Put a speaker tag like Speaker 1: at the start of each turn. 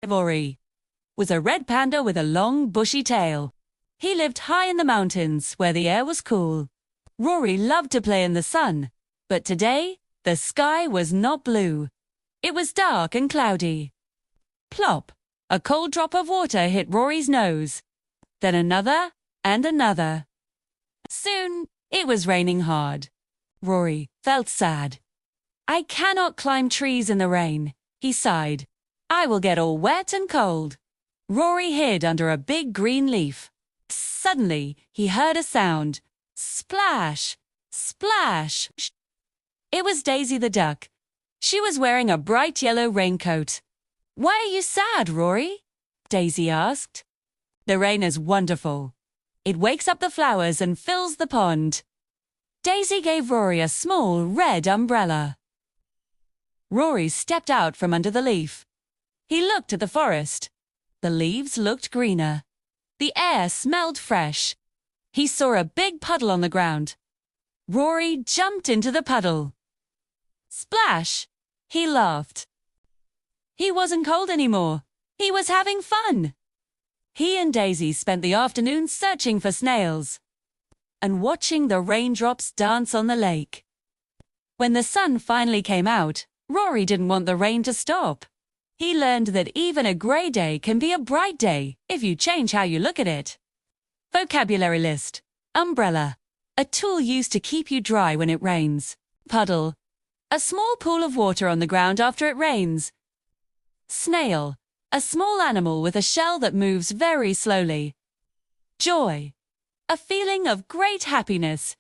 Speaker 1: Rory was a red panda with a long, bushy tail. He lived high in the mountains where the air was cool. Rory loved to play in the sun, but today the sky was not blue. It was dark and cloudy. Plop! A cold drop of water hit Rory's nose. Then another and another. Soon it was raining hard. Rory felt sad. "I cannot climb trees in the rain," he sighed. "I will get all wet and cold." Rory hid under a big green leaf. Suddenly, he heard a sound. Splash! Splash! It was Daisy the duck. She was wearing a bright yellow raincoat. "Why are you sad, Rory?" Daisy asked. "The rain is wonderful. It wakes up the flowers and fills the pond." Daisy gave Rory a small red umbrella. Rory stepped out from under the leaf. He looked at the forest. The leaves looked greener. The air smelled fresh. He saw a big puddle on the ground. Rory jumped into the puddle. Splash! He laughed. He wasn't cold anymore. He was having fun. He and Daisy spent the afternoon searching for snails and watching the raindrops dance on the lake. When the sun finally came out, Rory didn't want the rain to stop. He learned that even a grey day can be a bright day if you change how you look at it. Vocabulary list. Umbrella. A tool used to keep you dry when it rains. Puddle. A small pool of water on the ground after it rains. Snail. A small animal with a shell that moves very slowly. Joy. A feeling of great happiness